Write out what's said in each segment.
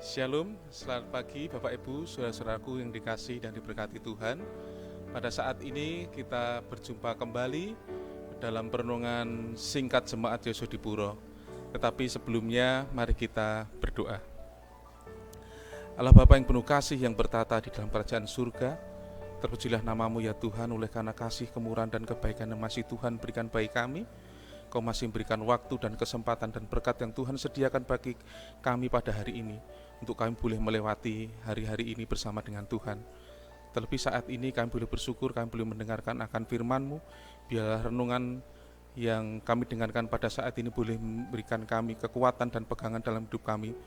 Shalom, selamat pagi Bapak Ibu, saudara-saudaraku yang dikasihi dan diberkati Tuhan. Pada saat ini kita berjumpa kembali dalam perenungan singkat Jemaat Yosodipuro. Tetapi sebelumnya mari kita berdoa. Allah Bapa yang penuh kasih yang bertata di dalam kerajaan surga, terpujilah namamu ya Tuhan, oleh karena kasih, kemurahan dan kebaikan yang masih Tuhan berikan bagi kami. Kau masih memberikan waktu dan kesempatan dan berkat yang Tuhan sediakan bagi kami pada hari ini, untuk kami boleh melewati hari-hari ini bersama dengan Tuhan. Terlebih saat ini kami boleh bersyukur, kami boleh mendengarkan akan firman-Mu. Biarlah renungan yang kami dengarkan pada saat ini boleh memberikan kami kekuatan dan pegangan dalam hidup kami,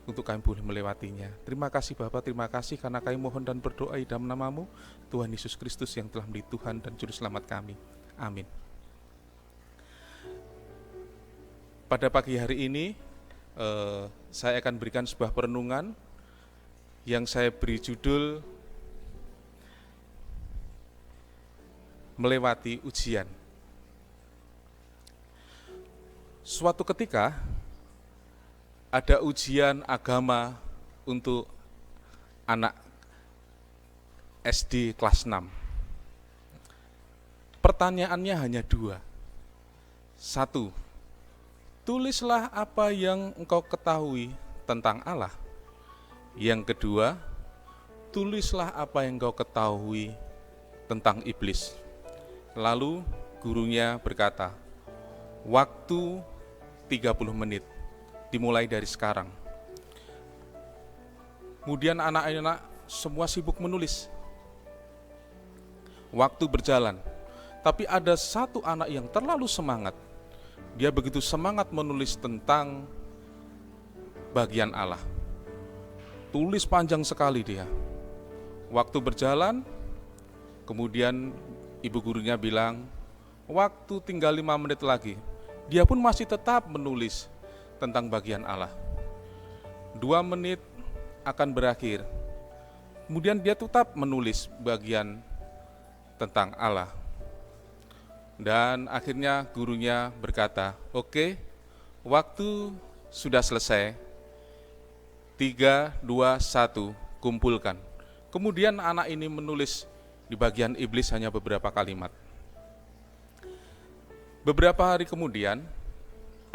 untuk kami boleh melewatinya. Terima kasih Bapa, terima kasih karena kami mohon dan berdoa di dalam nama-Mu, Tuhan Yesus Kristus yang telah menjadi Tuhan dan Juru Selamat kami. Amin. Pada pagi hari ini saya akan berikan sebuah perenungan yang saya beri judul Melewati Ujian. Suatu ketika ada ujian agama untuk anak SD kelas 6. Pertanyaannya hanya dua. Satu, tulislah apa yang engkau ketahui tentang Allah. Yang kedua, tulislah apa yang engkau ketahui tentang iblis. Lalu gurunya berkata, waktu 30 menit, dimulai dari sekarang. Kemudian anak-anak semua sibuk menulis. Waktu berjalan, tapi ada satu anak yang terlalu semangat. Dia begitu semangat menulis tentang bagian Allah. Tulis panjang sekali dia. Waktu berjalan, kemudian ibu gurunya bilang, waktu tinggal 5 menit lagi. Dia pun masih tetap menulis tentang bagian Allah. 2 menit akan berakhir. Kemudian dia tetap menulis bagian tentang Allah. Dan akhirnya gurunya berkata, oke, waktu sudah selesai, 3, 2, 1, kumpulkan. Kemudian anak ini menulis di bagian iblis hanya beberapa kalimat. Beberapa hari kemudian,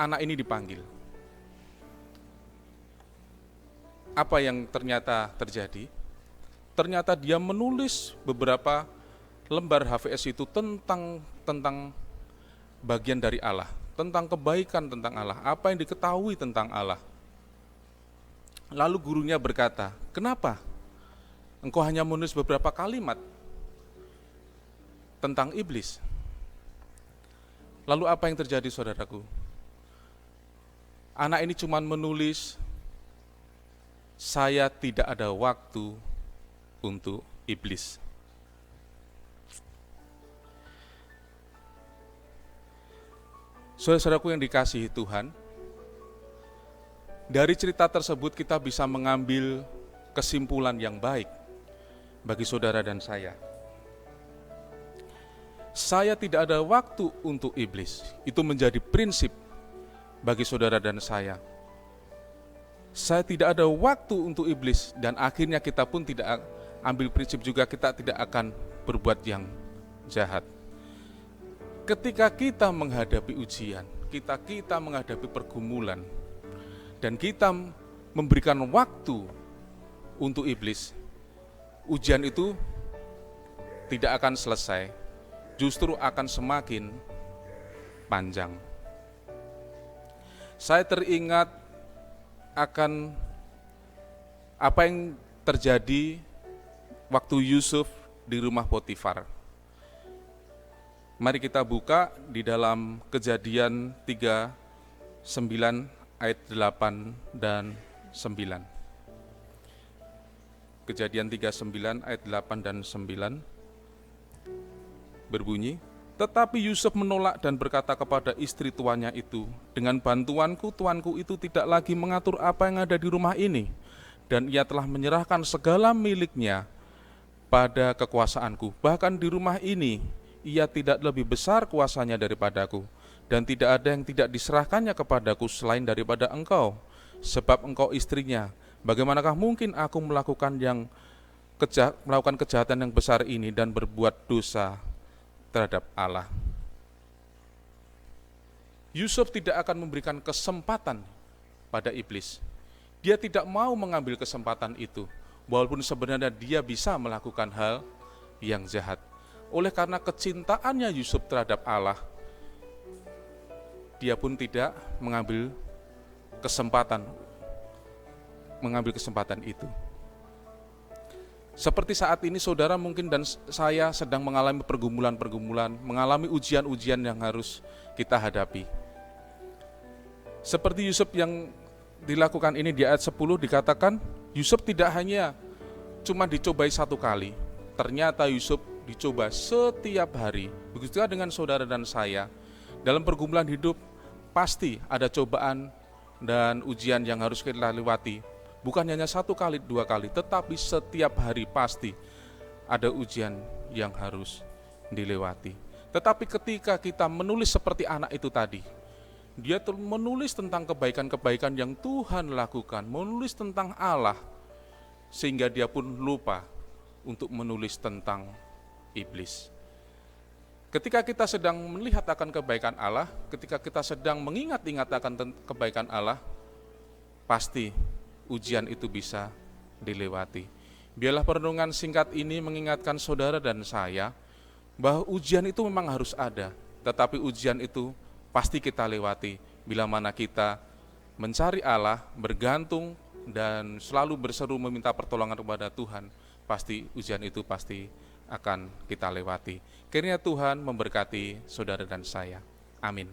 anak ini dipanggil. Apa yang ternyata terjadi? Ternyata dia menulis beberapa lembar HVS itu tentang bagian dari Allah, tentang kebaikan tentang Allah, apa yang diketahui tentang Allah. Lalu gurunya berkata, kenapa engkau hanya menulis beberapa kalimat tentang iblis? Lalu apa yang terjadi, saudaraku? Anak ini cuma menulis, saya tidak ada waktu untuk iblis. Saudara-saudaraku yang dikasihi Tuhan, dari cerita tersebut kita bisa mengambil kesimpulan yang baik bagi saudara dan saya. Saya tidak ada waktu untuk iblis. Itu menjadi prinsip bagi saudara dan saya. Saya tidak ada waktu untuk iblis, dan akhirnya kita pun tidak ambil prinsip juga, kita tidak akan berbuat yang jahat. Ketika kita menghadapi ujian, kita menghadapi pergumulan, dan kita memberikan waktu untuk iblis, ujian itu tidak akan selesai, justru akan semakin panjang. Saya teringat akan apa yang terjadi waktu Yusuf di rumah Potifar. Mari kita buka di dalam Kejadian 39 ayat 8 dan 9. Kejadian 39 ayat 8 dan 9 berbunyi, tetapi Yusuf menolak dan berkata kepada istri tuannya itu, dengan bantuanku tuanku itu tidak lagi mengatur apa yang ada di rumah ini, dan ia telah menyerahkan segala miliknya pada kekuasaanku. Bahkan di rumah ini ia tidak lebih besar kuasanya daripadaku, dan tidak ada yang tidak diserahkannya kepadaku selain daripada engkau, sebab engkau istrinya, Bagaimanakah mungkin aku melakukan kejahatan yang besar ini dan berbuat dosa terhadap Allah? Yusuf tidak akan memberikan kesempatan pada iblis. Dia tidak mau mengambil kesempatan itu, walaupun sebenarnya dia bisa melakukan hal yang jahat. Oleh karena kecintaannya Yusuf terhadap Allah, dia pun tidak mengambil kesempatan itu. Seperti saat ini saudara mungkin dan saya sedang mengalami pergumulan-pergumulan, mengalami ujian-ujian yang harus kita hadapi. Seperti Yusuf yang dilakukan ini di ayat 10 dikatakan, Yusuf tidak hanya cuma dicobai satu kali, ternyata Yusuf dicoba setiap hari. Begitu juga dengan saudara dan saya. Dalam pergumulan hidup pasti ada cobaan dan ujian yang harus kita lewati. Bukan hanya satu kali, dua kali, tetapi setiap hari pasti ada ujian yang harus dilewati. Tetapi ketika kita menulis seperti anak itu tadi, dia menulis tentang kebaikan-kebaikan yang Tuhan lakukan, menulis tentang Allah, sehingga dia pun lupa untuk menulis tentang iblis. Ketika kita sedang melihat akan kebaikan Allah, ketika kita sedang mengingat-ingat akan kebaikan Allah, pasti ujian itu bisa dilewati. Biarlah perenungan singkat ini mengingatkan saudara dan saya bahwa ujian itu memang harus ada, tetapi ujian itu pasti kita lewati bila mana kita mencari Allah, bergantung dan selalu berseru meminta pertolongan kepada Tuhan. Pasti ujian itu pasti akan kita lewati. Kiranya Tuhan memberkati saudara dan saya. Amin.